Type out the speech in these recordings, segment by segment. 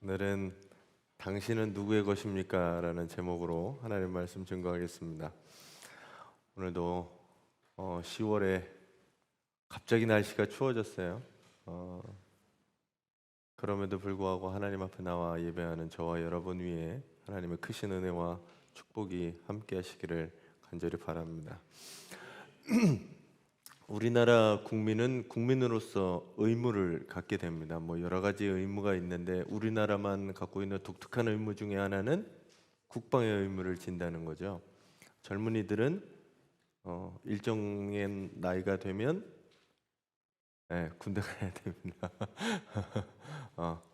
오늘은 당신은 누구의 것입니까? 라는 제목으로 하나님 말씀 증거하겠습니다. 오늘도 10월에 갑자기 날씨가 추워졌어요. 그럼에도 불구하고 하나님 앞에 나와 예배하는 저와 여러분 위에 하나님의 크신 은혜와 축복이 함께 하시기를 간절히 바랍니다. 우리나라 국민은 국민으로서 의무를 갖게 됩니다. 여러 가지 의무가 있는데 우리나라만 갖고 있는 독특한 의무 중에 하나는 국방의 의무를 진다는 거죠. 젊은이들은 일정의 나이가 되면 군대 가야 됩니다.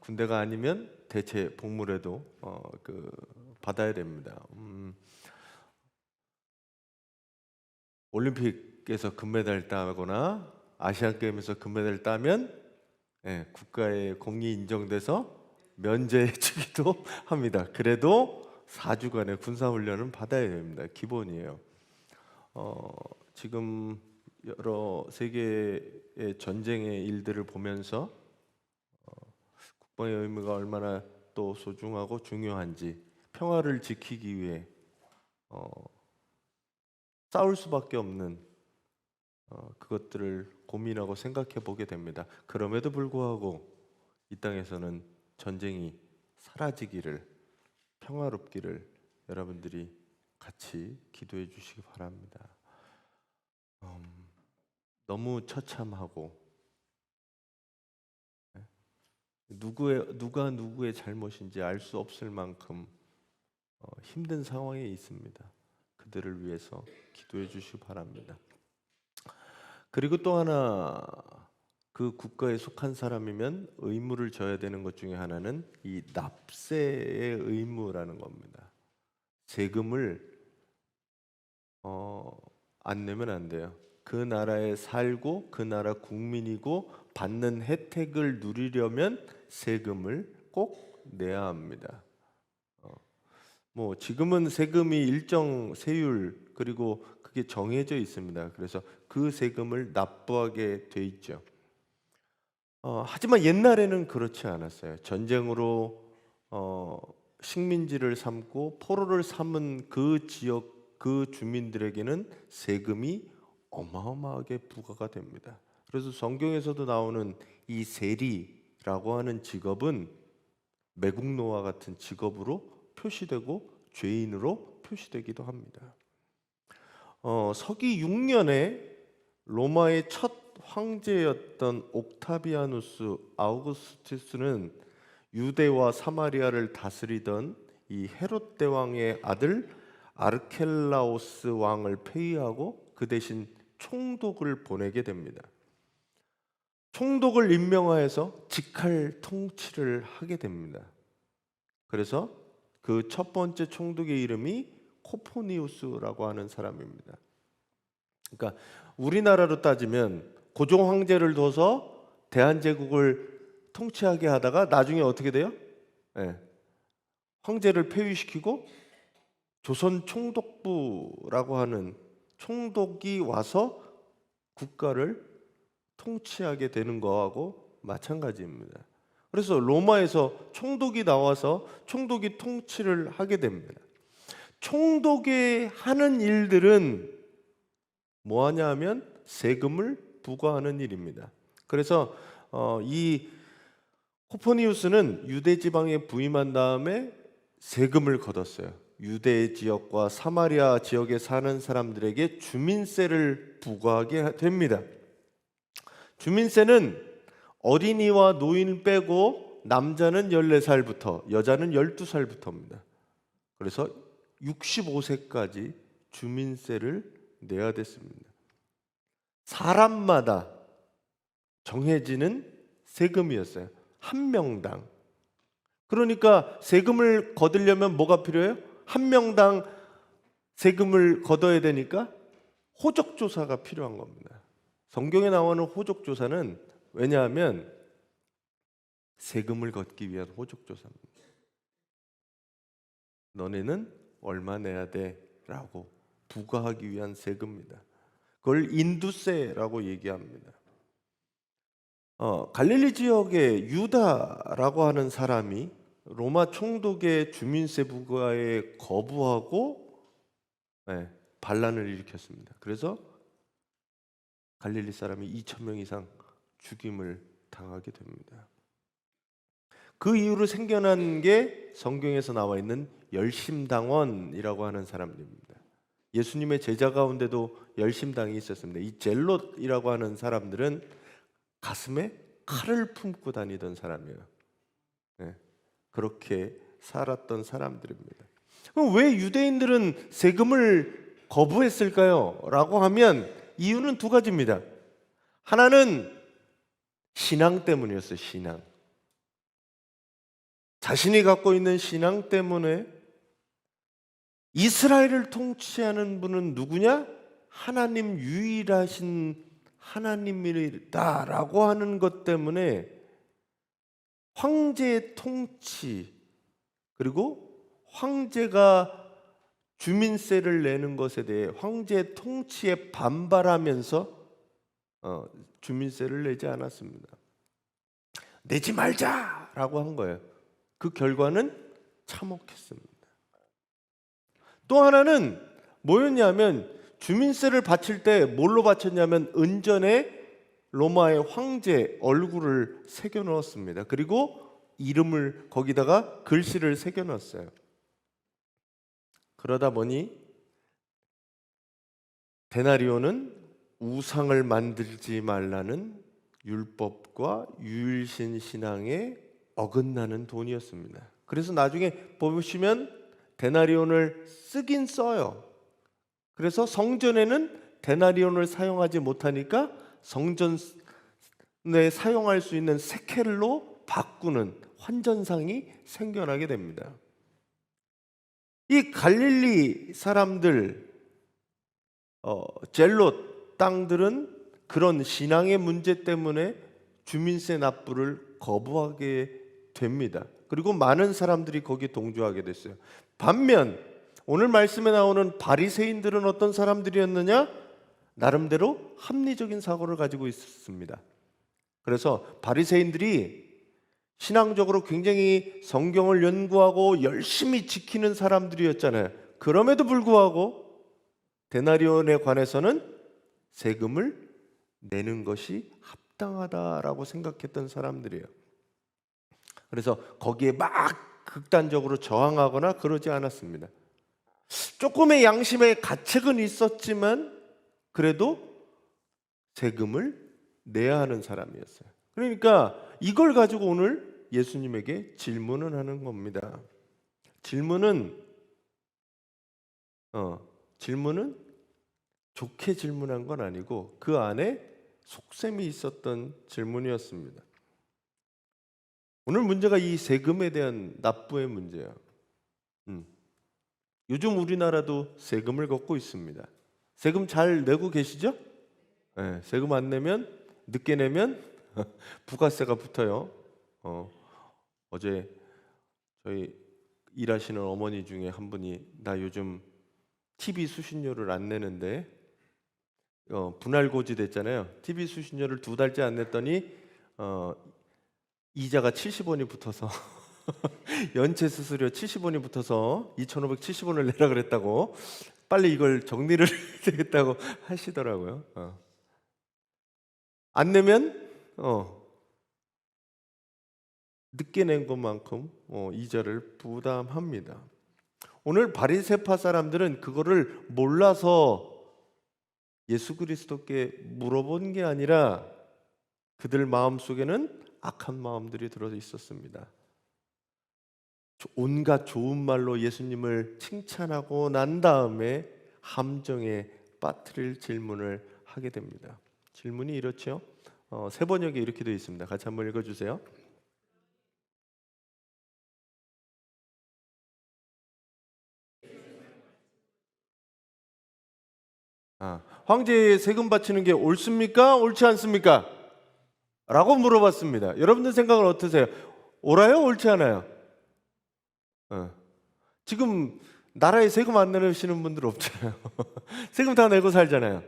군대가 아니면 대체 복무라도 받아야 됩니다. 올림픽에서 금메달 따거나 아시안 게임에서 금메달 따면 국가의 공이 인정돼서 면제해주기도 합니다. 그래도 4주간의 군사훈련은 받아야 됩니다. 기본이에요. 지금 여러 세계의 전쟁의 일들을 보면서 국방의 의무가 얼마나 또 소중하고 중요한지, 평화를 지키기 위해 싸울 수밖에 없는 그것들을 고민하고 생각해 보게 됩니다. 그럼에도 불구하고 이 땅에서는 전쟁이 사라지기를, 평화롭기를 여러분들이 같이 기도해 주시기 바랍니다. 너무 처참하고 누가 누구의 잘못인지 알 수 없을 만큼 힘든 상황에 있습니다. 그들을 위해서 기도해 주시기 바랍니다. 그리고 또 하나, 그 국가에 속한 사람이면 의무를 져야 되는 것 중에 하나는 이 납세의 의무라는 겁니다. 세금을 안 내면 안 돼요. 그 나라에 살고 그 나라 국민이고 받는 혜택을 누리려면 세금을 꼭 내야 합니다. 지금은 세금이 일정 세율, 그리고 그게 정해져 있습니다. 그래서 그 세금을 납부하게 돼 있죠. 하지만 옛날에는 그렇지 않았어요. 전쟁으로 식민지를 삼고 포로를 삼은 그 지역, 그 주민들에게는 세금이 어마어마하게 부과가 됩니다. 그래서 성경에서도 나오는 이 세리라고 하는 직업은 매국노와 같은 직업으로 표시되고 죄인으로 표시되기도 합니다. 서기 6년에 로마의 첫 황제였던 옥타비아누스 아우구스투스는 유대와 사마리아를 다스리던 이 헤롯 대왕의 아들 아르켈라오스 왕을 폐위하고 그 대신 총독을 보내게 됩니다. 총독을 임명하여서 직할 통치를 하게 됩니다. 그래서 그 첫 번째 총독의 이름이 코포니우스라고 하는 사람입니다. 그러니까 우리나라로 따지면 고종 황제를 둬서 대한제국을 통치하게 하다가 나중에 어떻게 돼요? 황제를 폐위시키고 조선 총독부라고 하는 총독이 와서 국가를 통치하게 되는 거하고 마찬가지입니다. 그래서 로마에서 총독이 나와서 총독이 통치를 하게 됩니다. 총독이 하는 일들은 뭐 하냐 하면 세금을 부과하는 일입니다. 그래서 이 코퍼니우스는 유대 지방에 부임한 다음에 세금을 걷었어요. 유대 지역과 사마리아 지역에 사는 사람들에게 주민세를 부과하게 됩니다. 주민세는 어린이와 노인 빼고 남자는 14살부터 여자는 12살부터입니다. 그래서 65세까지 주민세를 내야 됐습니다. 사람마다 정해지는 세금이었어요. 한 명당. 그러니까 세금을 거두려면 뭐가 필요해요? 한 명당 세금을 걷어야 되니까 호적조사가 필요한 겁니다. 성경에 나오는 호적조사는 왜냐하면 세금을 걷기 위한 호적조사입니다. 너네는 얼마 내야 돼? 라고 부과하기 위한 세금입니다. 그걸 인두세라고 얘기합니다. 갈릴리 지역의 유다라고 하는 사람이 로마 총독의 주민세 부과에 거부하고 반란을 일으켰습니다. 그래서 갈릴리 사람이 2,000명 이상 죽임을 당하게 됩니다. 그 이후로 생겨난 게 성경에서 나와 있는 열심당원이라고 하는 사람들입니다. 예수님의 제자 가운데도 열심당이 있었습니다. 이 젤롯이라고 하는 사람들은 가슴에 칼을 품고 다니던 사람이에요. 그렇게 살았던 사람들입니다. 그럼 왜 유대인들은 세금을 거부했을까요? 라고 하면 이유는 두 가지입니다. 하나는 신앙 때문이었어요. 신앙. 자신이 갖고 있는 신앙 때문에 이스라엘을 통치하는 분은 누구냐? 하나님 유일하신 하나님이다라고 하는 것 때문에 황제의 통치, 그리고 황제가 주민세를 내는 것에 대해 황제의 통치에 반발하면서 주민세를 내지 않았습니다. 내지 말자라고 한 거예요. 그 결과는 참혹했습니다. 또 하나는 뭐였냐면 주민세를 바칠 때 뭘로 바쳤냐면 은전에 로마의 황제 얼굴을 새겨 넣었습니다. 그리고 이름을 거기다가 글씨를 새겨 넣었어요. 그러다 보니 데나리오는 우상을 만들지 말라는 율법과 유일신 신앙에 어긋나는 돈이었습니다. 그래서 나중에 보시면 데나리온을 쓰긴 써요. 그래서 성전에는 데나리온을 사용하지 못하니까 성전에 사용할 수 있는 세켈로 바꾸는 환전상이 생겨나게 됩니다. 이 갈릴리 사람들, 젤롯 땅들은 그런 신앙의 문제 때문에 주민세 납부를 거부하게 됩니다. 그리고 많은 사람들이 거기에 동조하게 됐어요. 반면 오늘 말씀에 나오는 바리새인들은 어떤 사람들이었느냐? 나름대로 합리적인 사고를 가지고 있었습니다. 그래서 바리새인들이 신앙적으로 굉장히 성경을 연구하고 열심히 지키는 사람들이었잖아요. 그럼에도 불구하고 데나리온에 관해서는 세금을 내는 것이 합당하다라고 생각했던 사람들이에요. 그래서 거기에 막 극단적으로 저항하거나 그러지 않았습니다. 조금의 양심의 가책은 있었지만 그래도 세금을 내야 하는 사람이었어요. 그러니까 이걸 가지고 오늘 예수님에게 질문을 하는 겁니다. 질문은 좋게 질문한 건 아니고 그 안에 속셈이 있었던 질문이었습니다. 오늘 문제가 이 세금에 대한 납부의 문제야. 요즘 우리나라도 세금을 걷고 있습니다. 세금 잘 내고 계시죠? 네, 세금 안 내면, 늦게 내면 부가세가 붙어요. 어제 저희 일하시는 어머니 중에 한 분이 나 요즘 TV 수신료를 안 내는데 분할고지 됐잖아요. TV 수신료를 2달째 안 냈더니 이자가 70원이 붙어서 연체 수수료 70원이 붙어서 2,570원을 내라 그랬다고 빨리 이걸 정리를 해야 되겠다고 하시더라고요. 안 내면 늦게 낸 것만큼 이자를 부담합니다. 오늘 바리새파 사람들은 그거를 몰라서 예수 그리스도께 물어본 게 아니라 그들 마음속에는 악한 마음들이 들어 있었습니다. 온갖 좋은 말로 예수님을 칭찬하고 난 다음에 함정에 빠뜨릴 질문을 하게 됩니다. 질문이 이렇죠. 새 번역에 이렇게 되어 있습니다. 같이 한번 읽어주세요. 황제에 세금 바치는 게 옳습니까? 옳지 않습니까? 라고 물어봤습니다. 여러분들 생각은 어떠세요? 옳아요? 옳지 않아요? 지금 나라에 세금 안 내시는 분들 없잖아요. 세금 다 내고 살잖아요.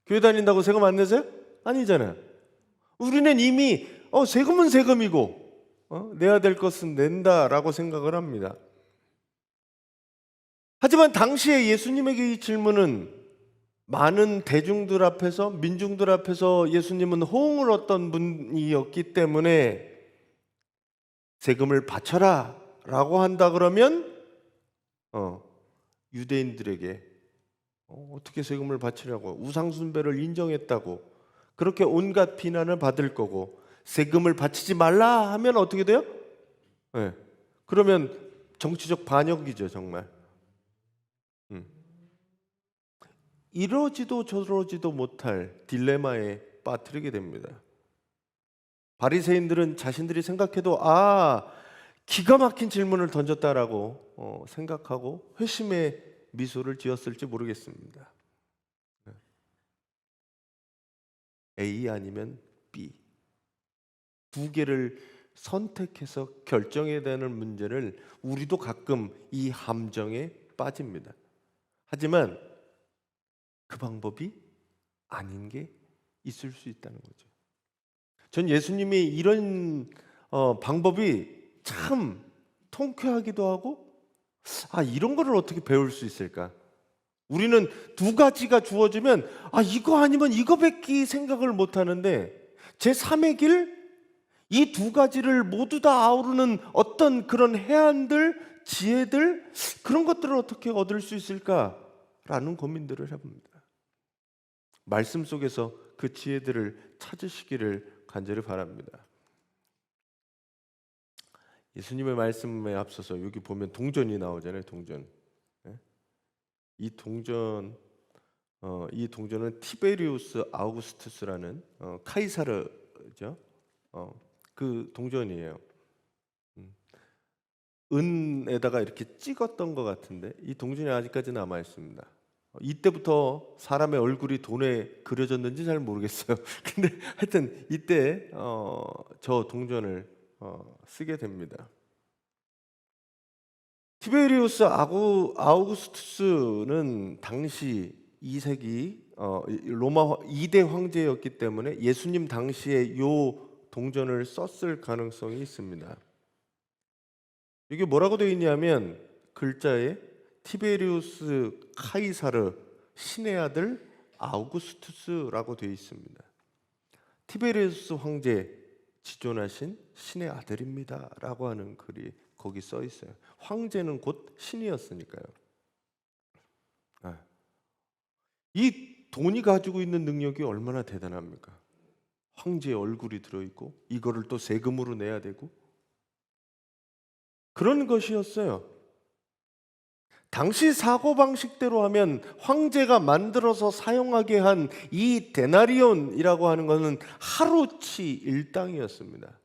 교회 다닌다고 세금 안 내세요? 아니잖아요. 우리는 이미 세금은 세금이고 내야 될 것은 낸다라고 생각을 합니다. 하지만 당시에 예수님에게 이 질문은 많은 대중들 앞에서, 민중들 앞에서 예수님은 호응을 얻던 분이었기 때문에 세금을 바쳐라 라고 한다 그러면 유대인들에게 어떻게 세금을 바치냐고, 우상숭배를 인정했다고 그렇게 온갖 비난을 받을 거고, 세금을 바치지 말라 하면 어떻게 돼요? 네. 그러면 정치적 반역이죠, 정말. 이러지도 저러지도 못할 딜레마에 빠뜨리게 됩니다. 바리새인들은 자신들이 생각해도 기가 막힌 질문을 던졌다라고 생각하고 회심의 미소를 지었을지 모르겠습니다. A 아니면 B, 두 개를 선택해서 결정해야 되는 문제를 우리도 가끔 이 함정에 빠집니다. 하지만 그 방법이 아닌 게 있을 수 있다는 거죠. 전 예수님이 이런 방법이 참 통쾌하기도 하고, 이런 거를 어떻게 배울 수 있을까? 우리는 두 가지가 주어지면 이거 아니면 이거밖에 생각을 못 하는데, 제3의 길, 이 두 가지를 모두 다 아우르는 어떤 그런 해안들, 지혜들, 그런 것들을 어떻게 얻을 수 있을까라는 고민들을 해봅니다. 말씀 속에서 그 지혜들을 찾으시기를 간절히 바랍니다. 예수님의 말씀에 앞서서 여기 보면 동전이 나오잖아요. 동전. 이 동전은 티베리우스 아우구스투스라는 카이사르죠. 그 동전이에요. 은에다가 이렇게 찍었던 것 같은데 이 동전이 아직까지 남아 있습니다. 이때부터 사람의 얼굴이 돈에 그려졌는지 잘 모르겠어요. 근데 하여튼 이때 저 동전을 쓰게 됩니다. 티베리우스 아우구스투스는 당시 2세기 로마 2대 황제였기 때문에 예수님 당시에 요 동전을 썼을 가능성이 있습니다. 이게 뭐라고 되어 있냐면 글자에 티베리우스 카이사르 신의 아들 아우구스투스라고 되어 있습니다. 티베리우스 황제 지존하신 신의 아들입니다 라고 하는 글이 거기 써 있어요. 황제는 곧 신이었으니까요. 이 돈이 가지고 있는 능력이 얼마나 대단합니까? 황제의 얼굴이 들어있고 이거를 또 세금으로 내야 되고 그런 것이었어요. 당시 사고방식대로 하면 황제가 만들어서 사용하게 한 이 데나리온이라고 하는 것은 하루치 일당이었습니다.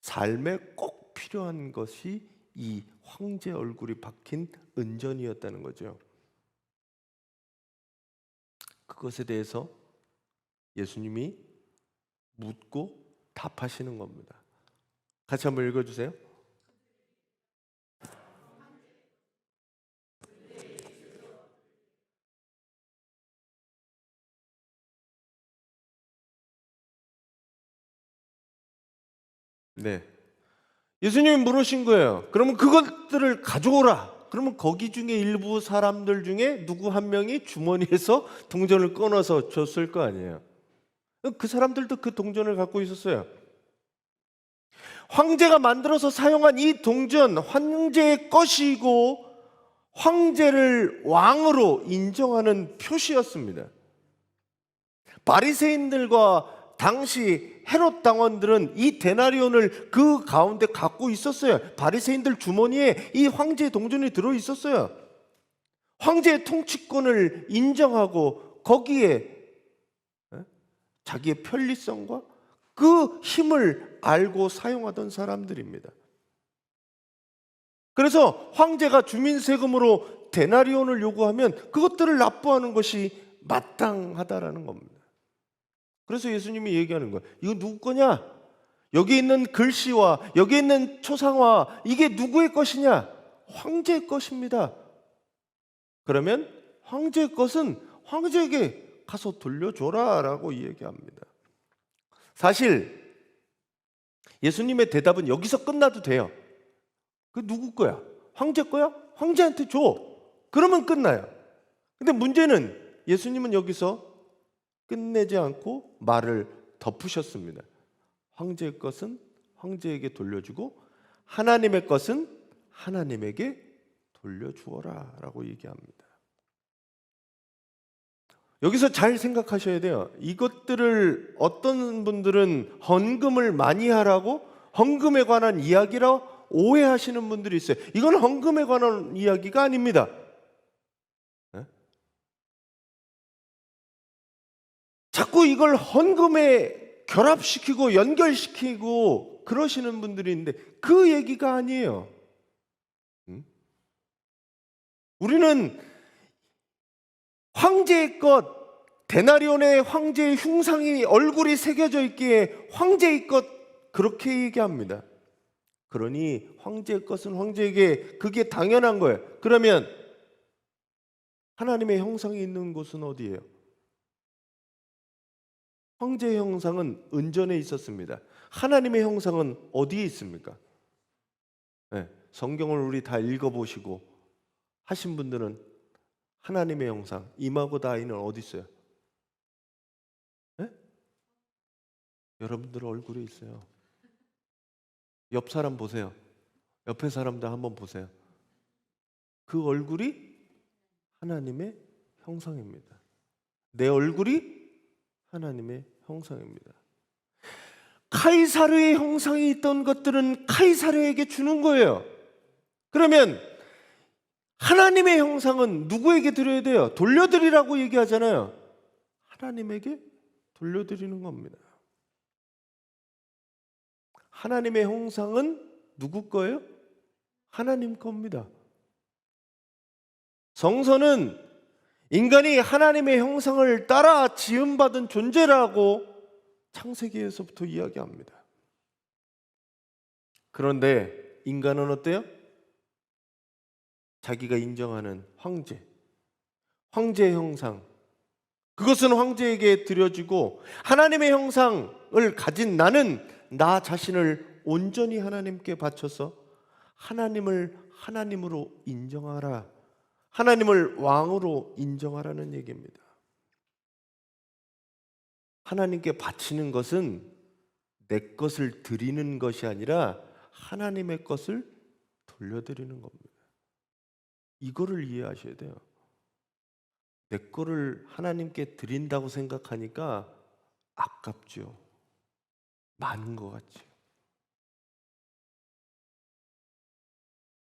삶에 꼭 필요한 것이 이 황제 얼굴이 박힌 은전이었다는 거죠. 그것에 대해서 예수님이 묻고 답하시는 겁니다. 같이 한번 읽어주세요. 네. 예수님이 물으신 거예요. 그러면 그것들을 가져오라. 그러면 거기 중에 일부 사람들 중에 누구 한 명이 주머니에서 동전을 꺼내서 줬을 거 아니에요. 그 사람들도 그 동전을 갖고 있었어요. 황제가 만들어서 사용한 이 동전, 황제의 것이고 황제를 왕으로 인정하는 표시였습니다. 바리새인들과 당시 헤롯 당원들은 이 데나리온을 그 가운데 갖고 있었어요. 바리새인들 주머니에 이 황제의 동전이 들어 있었어요. 황제의 통치권을 인정하고 거기에 자기의 편리성과 그 힘을 알고 사용하던 사람들입니다. 그래서 황제가 주민 세금으로 데나리온을 요구하면 그것들을 납부하는 것이 마땅하다라는 겁니다. 그래서 예수님이 얘기하는 거예요. 이거 누구 거냐? 여기 있는 글씨와 여기 있는 초상화, 이게 누구의 것이냐? 황제의 것입니다. 그러면 황제의 것은 황제에게 가서 돌려줘라 라고 얘기합니다. 사실 예수님의 대답은 여기서 끝나도 돼요. 그 누구 거야? 황제 거야? 황제한테 줘. 그러면 끝나요. 근데 문제는 예수님은 여기서 끝내지 않고 말을 덧붙였습니다. 황제의 것은 황제에게 돌려주고 하나님의 것은 하나님에게 돌려주어라 라고 얘기합니다. 여기서 잘 생각하셔야 돼요. 이것들을 어떤 분들은 헌금을 많이 하라고 헌금에 관한 이야기라 오해하시는 분들이 있어요. 이건 헌금에 관한 이야기가 아닙니다. 자꾸 이걸 헌금에 결합시키고 연결시키고 그러시는 분들이 있는데 그 얘기가 아니에요. 우리는 황제의 것, 데나리온의 황제의 흉상이 얼굴이 새겨져 있기에 황제의 것 그렇게 얘기합니다. 그러니 황제의 것은 황제에게 그게 당연한 거예요. 그러면 하나님의 형상이 있는 곳은 어디예요? 황제의 형상은 은전에 있었습니다. 하나님의 형상은 어디에 있습니까? 네, 성경을 우리 다 읽어보시고 하신 분들은 하나님의 형상, 임하고 다이는 어디 있어요? 네? 여러분들 얼굴에 있어요. 옆 사람 보세요. 옆에 사람들 한번 보세요. 그 얼굴이 하나님의 형상입니다. 내 얼굴이 하나님의 형상입니다. 카이사르의 형상이 있던 것들은 카이사르에게 주는 거예요. 그러면 하나님의 형상은 누구에게 드려야 돼요? 돌려드리라고 얘기하잖아요. 하나님에게 돌려드리는 겁니다. 하나님의 형상은 누구 거예요? 하나님 겁니다. 성서는 인간이 하나님의 형상을 따라 지음받은 존재라고 창세기에서부터 이야기합니다. 그런데 인간은 어때요? 자기가 인정하는 황제의 형상, 그것은 황제에게 드려지고 하나님의 형상을 가진 나는 나 자신을 온전히 하나님께 바쳐서 하나님을 하나님으로 인정하라, 하나님을 왕으로 인정하라는 얘기입니다. 하나님께 바치는 것은 내 것을 드리는 것이 아니라 하나님의 것을 돌려드리는 겁니다. 이거를 이해하셔야 돼요. 내 거를 하나님께 드린다고 생각하니까 아깝죠. 많은 것 같죠.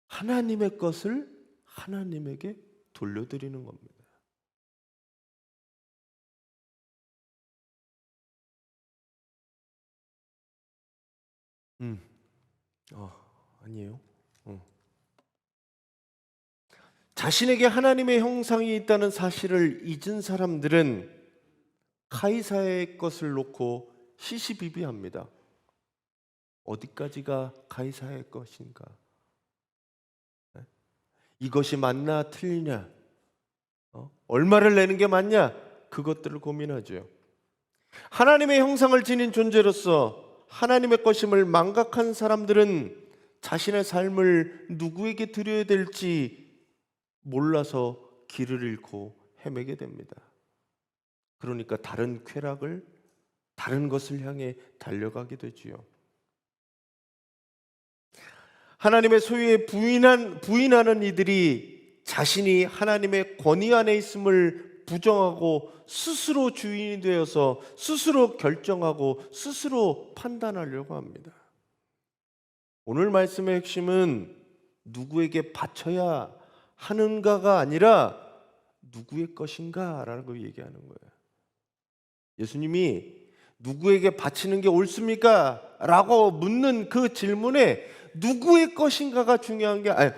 하나님의 것을 하나님에게 돌려드리는 겁니다. 아니에요. 자신에게 하나님의 형상이 있다는 사실을 잊은 사람들은 카이사의 것을 놓고 시시비비합니다. 어디까지가 카이사의 것인가? 이것이 맞나 틀리냐? 얼마를 내는 게 맞냐? 그것들을 고민하죠. 하나님의 형상을 지닌 존재로서 하나님의 것임을 망각한 사람들은 자신의 삶을 누구에게 드려야 될지 몰라서 길을 잃고 헤매게 됩니다. 그러니까 다른 쾌락을, 다른 것을 향해 달려가게 되지요. 하나님의 소유에 부인하는 이들이 자신이 하나님의 권위 안에 있음을 부정하고 스스로 주인이 되어서 스스로 결정하고 스스로 판단하려고 합니다. 오늘 말씀의 핵심은 누구에게 바쳐야 하는가가 아니라 누구의 것인가라는 걸 얘기하는 거예요. 예수님이 누구에게 바치는 게 옳습니까? 라고 묻는 그 질문에 누구의 것인가가 중요한 게 아니,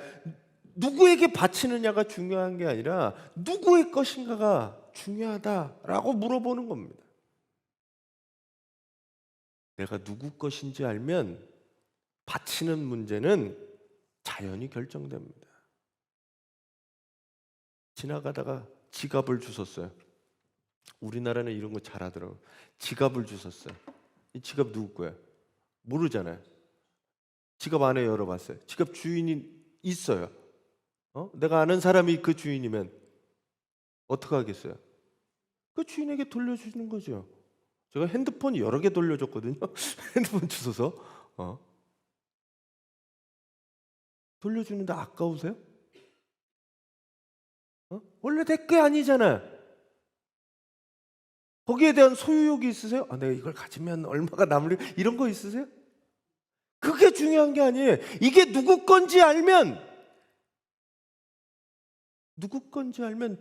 누구에게 바치느냐가 중요한 게 아니라 누구의 것인가가 중요하다라고 물어보는 겁니다. 내가 누구 것인지 알면 바치는 문제는 자연히 결정됩니다. 지나가다가 지갑을 주웠어요. 우리나라는 이런 거 잘하더라고요. 지갑을 주웠어요. 이 지갑 누구 거야? 모르잖아요. 지갑 안에 열어봤어요. 지갑 주인이 있어요. 내가 아는 사람이 그 주인이면 어떻게 하겠어요? 그 주인에게 돌려주는 거죠. 제가 핸드폰 여러 개 돌려줬거든요. 핸드폰 주소서. 돌려주는데 아까우세요? 원래 내 게 아니잖아. 거기에 대한 소유욕이 있으세요? 내가 이걸 가지면 얼마가 남을 이런 거 있으세요? 그게 중요한 게 아니에요. 이게 누구 건지 알면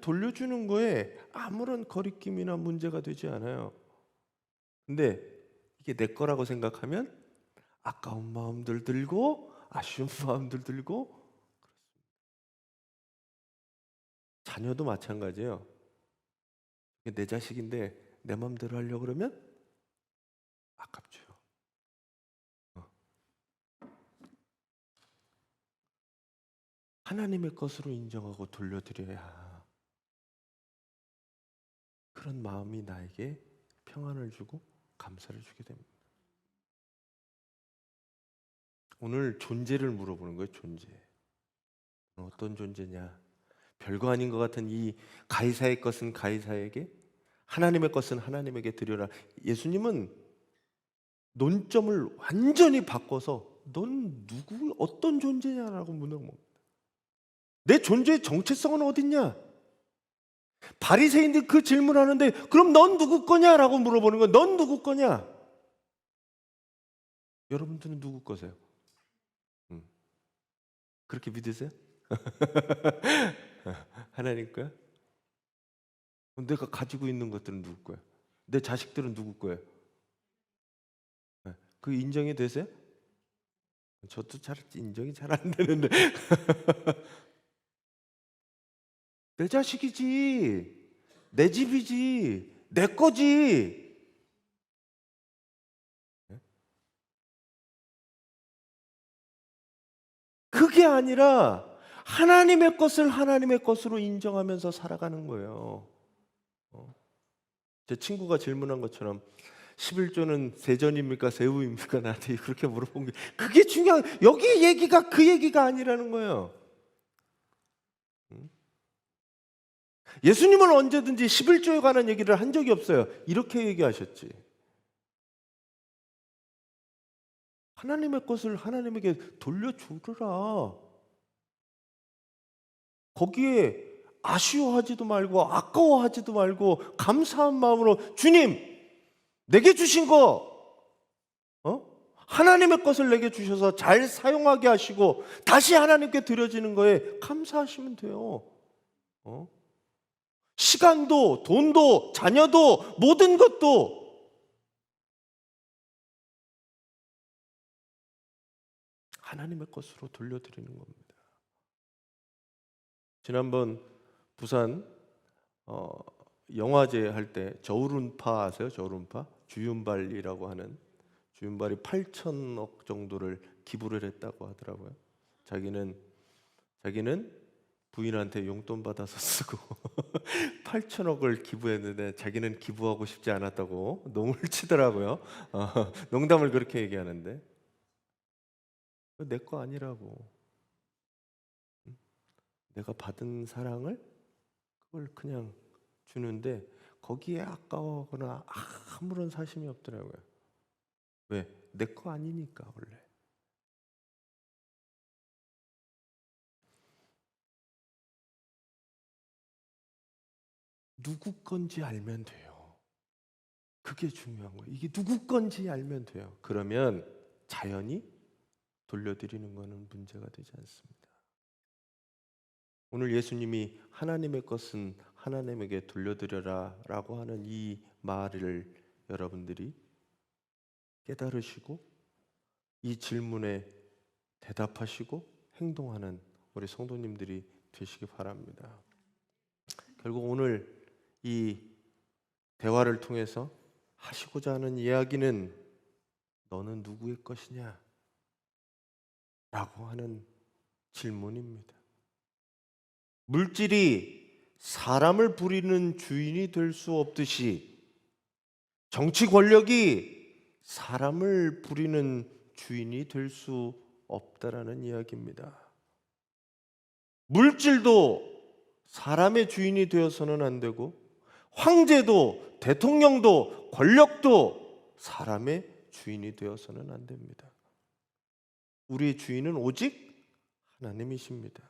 돌려주는 거에 아무런 거리낌이나 문제가 되지 않아요. 근데 이게 내 거라고 생각하면 아까운 마음들 들고 아쉬운 마음들 들고. 자녀도 마찬가지예요. 이게 내 자식인데 내 마음대로 하려고 그러면 아깝죠. 하나님의 것으로 인정하고 돌려드려야 그런 마음이 나에게 평안을 주고 감사를 주게 됩니다. 오늘 존재를 물어보는 거예요. 존재. 어떤 존재냐? 별거 아닌 것 같은 이 가이사의 것은 가이사에게, 하나님의 것은 하나님에게 드려라. 예수님은 논점을 완전히 바꿔서 넌 누구, 어떤 존재냐라고 물어봅니다. 내 존재의 정체성은 어딨냐? 바리새인들이 그 질문하는데 그럼 넌 누구 거냐라고 물어보는 거야. 넌 누구 거냐? 여러분들은 누구 거세요? 그렇게 믿으세요? 하나님 거야? 내가 가지고 있는 것들은 누구 거야? 내 자식들은 누구 거예요? 그 인정이 되세요? 저도 잘 인정이 잘 안 되는데. 내 자식이지, 내 집이지, 내 거지. 그게 아니라 하나님의 것을 하나님의 것으로 인정하면서 살아가는 거예요. 제 친구가 질문한 것처럼 11조는 세전입니까 새우입니까? 나한테 그렇게 물어본 게 그게 중요한, 여기 얘기가 그 얘기가 아니라는 거예요. 예수님은 언제든지 11조에 관한 얘기를 한 적이 없어요. 이렇게 얘기하셨지. 하나님의 것을 하나님에게 돌려주라. 거기에 아쉬워하지도 말고 아까워하지도 말고 감사한 마음으로 주님 내게 주신 거 하나님의 것을 내게 주셔서 잘 사용하게 하시고 다시 하나님께 드려지는 거에 감사하시면 돼요. 시간도 돈도 자녀도 모든 것도 하나님의 것으로 돌려드리는 겁니다. 지난번 부산 영화제 할 때 저울운파 아세요? 저울운파? 주윤발이라고 하는, 주윤발이 8천억 정도를 기부를 했다고 하더라고요. 자기는 부인한테 용돈 받아서 쓰고 8천억을 기부했는데 자기는 기부하고 싶지 않았다고 농을 치더라고요. 농담을 그렇게 얘기하는데 내 거 아니라고. 내가 받은 사랑을 그걸 그냥 주는데 거기에 아까워하거나 아무런 사심이 없더라고요. 왜? 내 거 아니니까. 원래 누구 건지 알면 돼요. 그게 중요한 거예요. 이게 누구 건지 알면 돼요. 그러면 자연히 돌려드리는 거는 문제가 되지 않습니다. 오늘 예수님이 하나님의 것은 하나님에게 돌려드려라 라고 하는 이 말을 여러분들이 깨달으시고 이 질문에 대답하시고 행동하는 우리 성도님들이 되시기 바랍니다. 결국 오늘 이 대화를 통해서 하시고자 하는 이야기는 너는 누구의 것이냐? 라고 하는 질문입니다. 물질이 사람을 부리는 주인이 될 수 없듯이 정치 권력이 사람을 부리는 주인이 될 수 없다라는 이야기입니다. 물질도 사람의 주인이 되어서는 안 되고, 황제도 대통령도 권력도 사람의 주인이 되어서는 안 됩니다. 우리의 주인은 오직 하나님이십니다.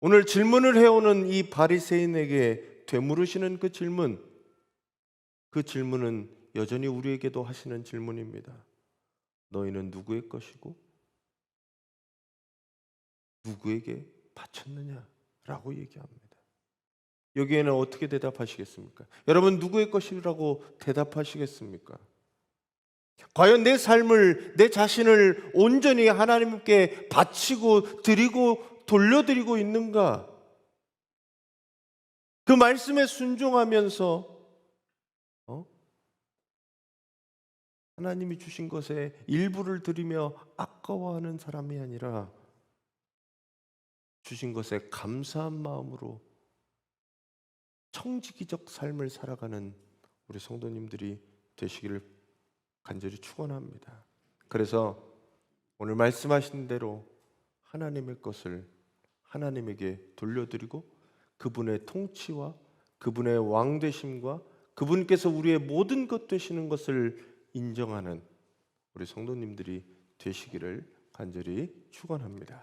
오늘 질문을 해오는 이 바리새인에게 되물으시는 그 질문은 여전히 우리에게도 하시는 질문입니다. 너희는 누구의 것이고 누구에게 바쳤느냐라고 얘기합니다. 여기에는 어떻게 대답하시겠습니까? 여러분, 누구의 것이라고 대답하시겠습니까? 과연 내 삶을, 내 자신을 온전히 하나님께 바치고 드리고 돌려드리고 있는가? 그 말씀에 순종하면서 하나님이 주신 것에 일부를 드리며 아까워하는 사람이 아니라 주신 것에 감사한 마음으로 청지기적 삶을 살아가는 우리 성도님들이 되시기를 간절히 축원합니다. 그래서 오늘 말씀하신 대로 하나님의 것을 하나님에게 돌려드리고 그분의 통치와 그분의 왕 되심과 그분께서 우리의 모든 것 되시는 것을 인정하는 우리 성도님들이 되시기를 간절히 축원합니다.